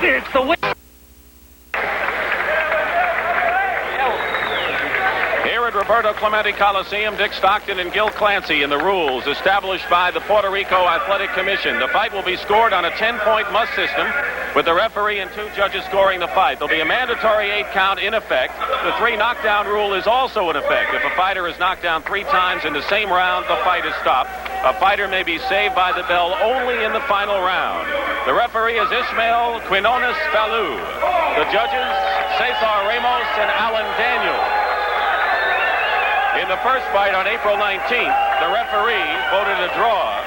It's the win. Here at Roberto Clemente Coliseum, Dick Stockton and Gil Clancy in the rules established by the Puerto Rico Athletic Commission. The fight will be scored on a 10-point must system, with the referee and 2 judges scoring the fight. There'll be a mandatory 8 count in effect. The 3 knockdown rule is also in effect. If a fighter is knocked down 3 times in the same round, the fight is stopped. A fighter may be saved by the bell only in the final round. The referee is Ismael Quinones Falou. The judges, Cesar Ramos and Alan Daniel. In the first fight on April 19th, the referee voted a draw.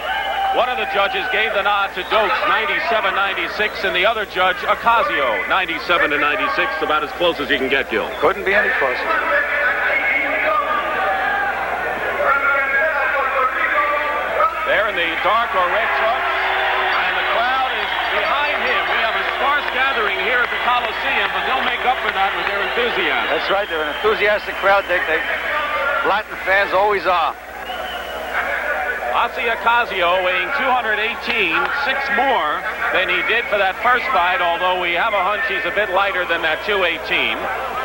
One of the judges gave the nod to Dokes, 97-96, and the other judge, Ocasio, 97-96, about as close as you can get, Gil. Couldn't be any closer. There in the dark or red trucks, and the crowd is behind him. We have a sparse gathering here at the Coliseum, but they'll make up for that with their enthusiasm. That's right, they're an enthusiastic crowd, Dick. Latin fans always are. Ossie Ocasio weighing 218, 6 more than he did for that first fight, although we have a hunch he's a bit lighter than that 218.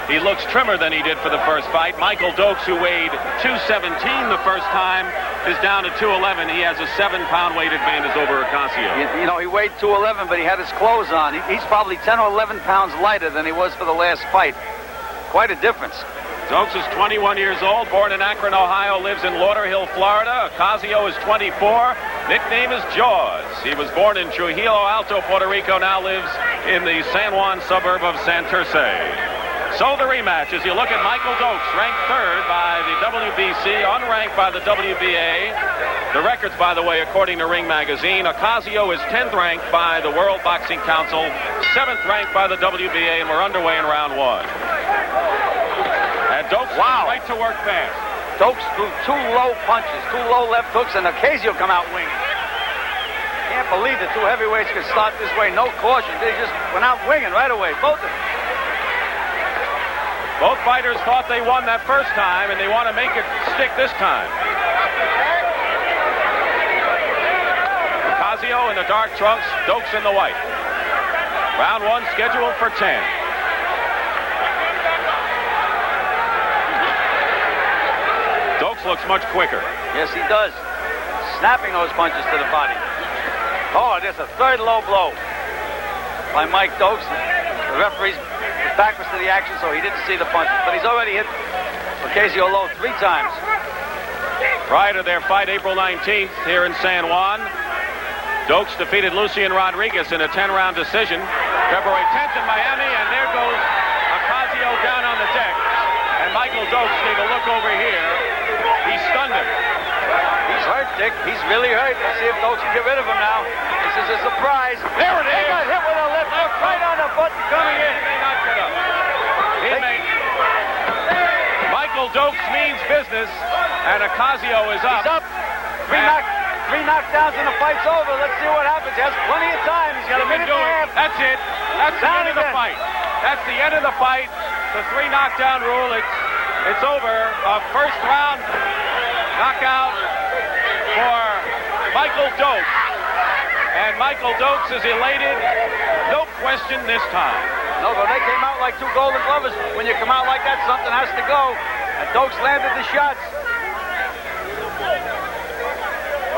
He looks trimmer than he did for the first fight. Michael Dokes, who weighed 217 the first time, is down to 211. He has a 7-pound weight advantage over Ocasio. You know, he weighed 211, but he had his clothes on. He's probably 10 or 11 pounds lighter than he was for the last fight. Quite a difference. Dokes is 21 years old, born in Akron, Ohio, lives in Lauderhill, Florida. Ocasio is 24. Nickname is Jaws. He was born in Trujillo Alto, Puerto Rico, now lives in the San Juan suburb of Santurce. So the rematch, as you look at Michael Dokes, ranked 3rd by the WBC, unranked by the WBA. The records, by the way, according to Ring Magazine. Ocasio is 10th ranked by the World Boxing Council, 7th ranked by the WBA, and we're underway in round 1. And Dokes right to work fast. Dokes threw 2 low punches, 2 low left hooks, and Ocasio come out winging. Can't believe the 2 heavyweights could start this way. No caution. They just went out winging right away, both of them. Both fighters thought they won that first time, and they want to make it stick this time. Ocasio in the dark trunks, Dokes in the white. Round 1 scheduled for 10. Dokes looks much quicker. Yes, he does. Snapping those punches to the body. Oh, there's a 3rd low blow by Mike Dokes. The referee's back was to the action, so he didn't see the punches. But he's already hit Ocasio low 3 times. Prior to their fight April 19th here in San Juan, Dokes defeated Lucian Rodriguez in a 10-round decision. February 10th in Miami, and there goes Ocasio down on the deck. And Michael Dokes gave a look over here. He stunned him. He's hurt, Dick. He's really hurt. Let's see if Dokes can get rid of him now. This is a surprise. There it is. He got hit with a left hook right on the button coming in. He may not get up. Michael Dokes means business, and Ocasio is up. He's up. 3 knockdowns and the fight's over. Let's see what happens. He has plenty of time. He's got a minute and a half. That's it. That's the end of the fight. That's the end of the fight. The 3 knockdown rule. It's over. A first round knockout for Michael Dokes. And Michael Dokes is elated. No question this time. No, but they came out like 2 golden glovers. When you come out like that, something has to go. And Dokes landed the shots.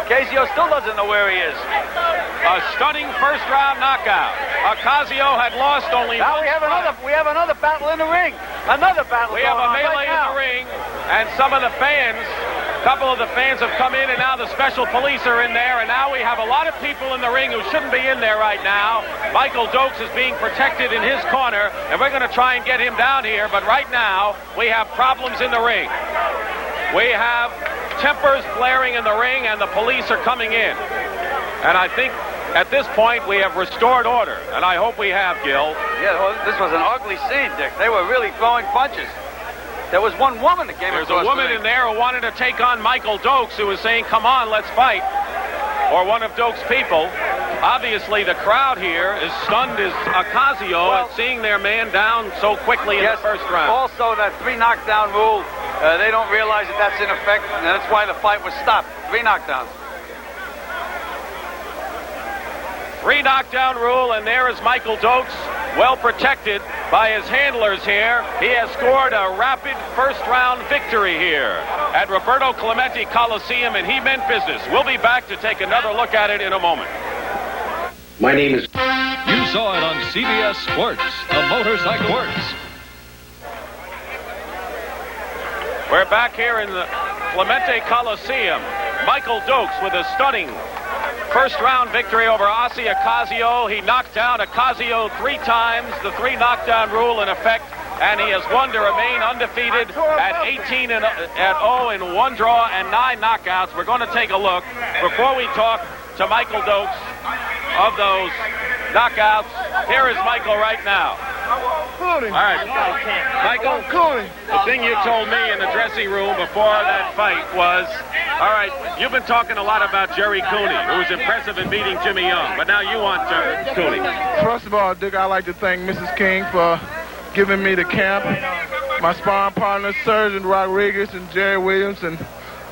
Ocasio still doesn't know where he is. A stunning first round knockout. Ocasio had lost only now one. We have another battle in the ring. Another battle. We have a melee in the ring, and some of the fans, a couple of the fans have come in, and now the special police are in there, and now we have a lot of people in the ring who shouldn't be in there right now. Michael Dokes is being protected in his corner, and we're going to try and get him down here, but right now we have problems in the ring. We have tempers flaring in the ring, and the police are coming in. And I think at this point we have restored order, and I hope we have, Gil. Yeah, well, this was an ugly scene, Dick. They were really throwing punches. There was one woman that came across. There's a woman in there who wanted to take on Michael Dokes, who was saying, "Come on, let's fight," or one of Dokes' people. Obviously, the crowd here is stunned as Ocasio at seeing their man down so quickly in the first round. Also, that 3 knockdown rule, they don't realize that that's in effect, and that's why the fight was stopped. 3 knockdowns. 3 knockdown rule, and there is Michael Dokes, well protected by his handlers here. He has scored a rapid first-round victory here at Roberto Clemente Coliseum, and he meant business. We'll be back to take another look at it in a moment. My name is... You saw it on CBS Sports, the motorcycle sports. We're back here in the Clemente Coliseum. Michael Dokes with a stunning first-round victory over Ossie Ocasio. He knocked down Ocasio 3 times, the 3 knockdown rule in effect, and he has won to remain undefeated at 18-0 in 1 draw and 9 knockouts. We're going to take a look before we talk to Michael Dokes of those knockouts. Here is Michael right now. All right, Michael, the thing you told me in the dressing room before that fight was, all right, you've been talking a lot about Jerry Cooney, who's impressive in beating Jimmy Young, but now you want Cooney. First of all, Dick, I'd like to thank Mrs. King for giving me the camp. My sparring partners, Sergeant Rodriguez and Jerry Williams and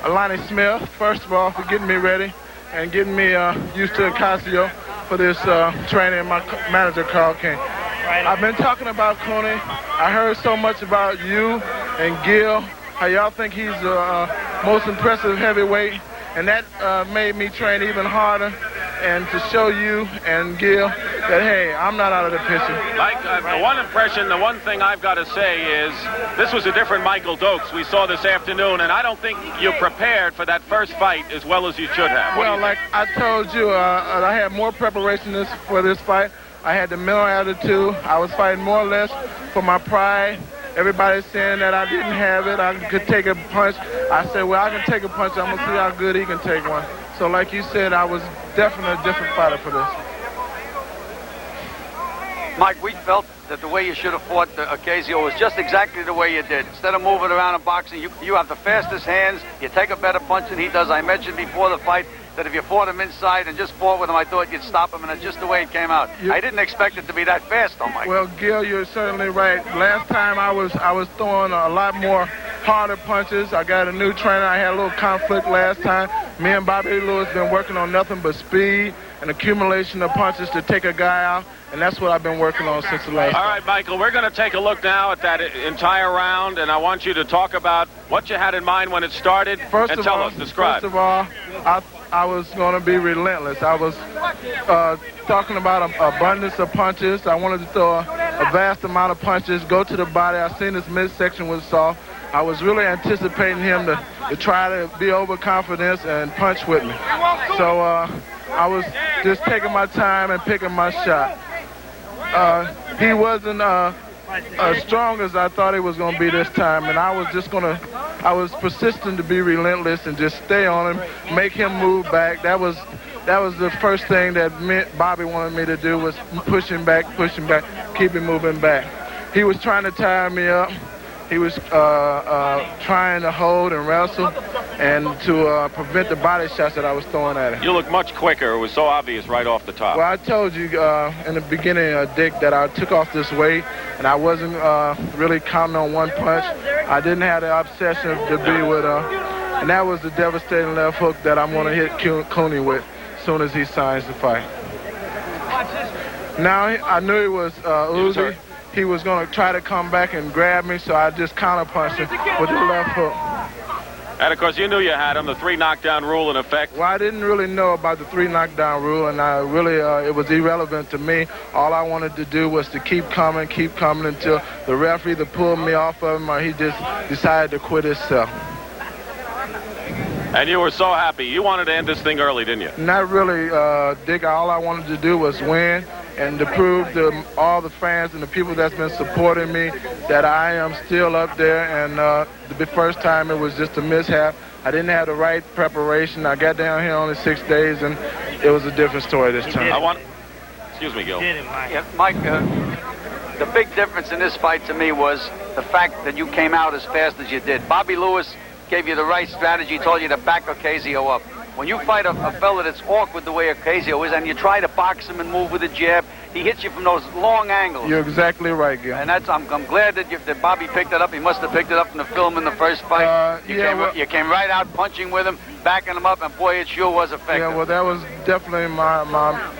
Lonnie Smith, first of all, for getting me ready and getting me used to Ocasio for this training, and my manager, Carl King. I've been talking about Cooney. I heard so much about you and Gil, how y'all think he's the most impressive heavyweight, and that made me train even harder and to show you and Gil that, hey, I'm not out of the picture. Mike, the one impression, the one thing I've got to say is this was a different Michael Dokes we saw this afternoon, and I don't think you prepared for that first fight as well as you should have. Well, like I told you, I had more preparation for this fight. I had the mental attitude. I was fighting more or less for my pride. Everybody's saying that I didn't have it. I could take a punch. I said, well, I can take a punch. I'm going to see how good he can take one. So like you said, I was definitely a different fighter for this. Mike, we felt that the way you should have fought Ocasio was just exactly the way you did. Instead of moving around in boxing, you have the fastest hands. You take a better punch than he does. I mentioned before the fight that if you fought him inside and just fought with him, I thought you'd stop him, and that's just the way it came out. I didn't expect it to be that fast, though, Mike. Well, Gil, you're certainly right. Last time I was throwing a lot more harder punches. I got a new trainer. I had a little conflict last time. Me and Bobby Lewis been working on nothing but speed and accumulation of punches to take a guy out, and that's what I've been working on since the last time. All right, Michael, we're going to take a look now at that entire round, and I want you to talk about what you had in mind when it started. Describe. First of all, I was going to be relentless. I was talking about abundance of punches. I wanted to throw a vast amount of punches, go to the body. I seen his midsection was soft. I was really anticipating him to try to be overconfident and punch with me. So I was just taking my time and picking my shot. He wasn't as strong as I thought he was going to be this time, and I was persistent to be relentless and just stay on him, make him move back. That was the first thing that Bobby wanted me to do, was push him back, keep him moving back. He was trying to tire me up. He was trying to hold and wrestle and to prevent the body shots that I was throwing at him. You look much quicker. It was so obvious right off the top. Well, I told you in the beginning, Dick, that I took off this weight, and I wasn't really counting on one punch. I didn't have the obsession to be with and that was the devastating left hook that I'm going to hit Cooney with as soon as he signs the fight. Now, I knew he was Uzi. He was going to try to come back and grab me, so I just counterpunched him with the left hook. And, of course, you knew you had him, the 3 knockdown rule in effect. Well, I didn't really know about the 3 knockdown rule, and I really, it was irrelevant to me. All I wanted to do was to keep coming until the ref either pulled me off of him or he just decided to quit himself. And you were so happy. You wanted to end this thing early, didn't you? Not really, Dick. All I wanted to do was win and to prove to all the fans and the people that's been supporting me that I am still up there. And the first time it was just a mishap. I didn't have the right preparation. I got down here only 6 days, and it was a different story this time. Excuse me, Gil. Yeah, Mike, the big difference in this fight to me was the fact that you came out as fast as you did. Bobby Lewis gave you the right strategy, told you to back Ocasio up. When you fight a fella that's awkward the way Ocasio is, and you try to box him and move with a jab, he hits you from those long angles. You're exactly right, Gil. And I'm glad that Bobby picked it up. He must have picked it up from the film in the first fight. You came right out punching with him. backing him up, and boy, it sure was effective. Yeah, well, that was definitely my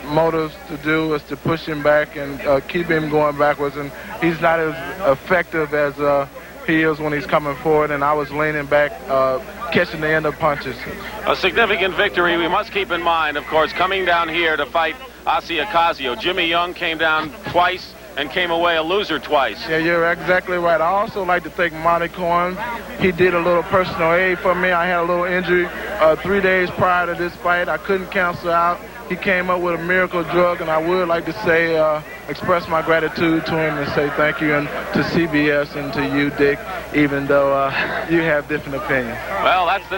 motives to do, was to push him back and keep him going backwards. And he's not as effective as he is when he's coming forward, and I was leaning back, catching the end of punches. A significant victory we must keep in mind, of course, coming down here to fight Ossie Ocasio. Jimmy Young came down twice and came away a loser twice. Yeah, you're exactly right. I also like to thank Monty Cohen. He did a little personal aid for me. I had a little injury 3 days prior to this fight. I couldn't cancel out. He came up with a miracle drug, and I would like to say, express my gratitude to him and say thank you, and to CBS and to you, Dick, even though you have different opinions. Well, that's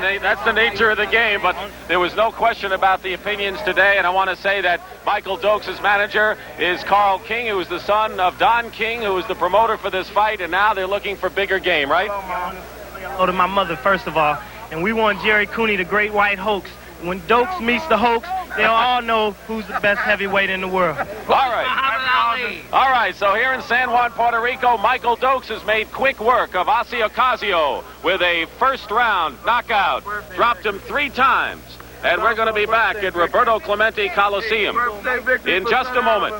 the nature of the game, but there was no question about the opinions today, and I want to say that Michael Dokes' manager is Carl King, who is the son of Don King, who is the promoter for this fight, and now they're looking for bigger game, right? Hello to my mother, first of all, and we want Jerry Cooney, the great white hoax. When Dokes meets the hoax, they'll all know who's the best heavyweight in the world. All right. All right, so here in San Juan, Puerto Rico, Michael Dokes has made quick work of Ossie Ocasio with a first-round knockout. Dropped him 3 times. And we're going to be back at Roberto Clemente Coliseum in just a moment.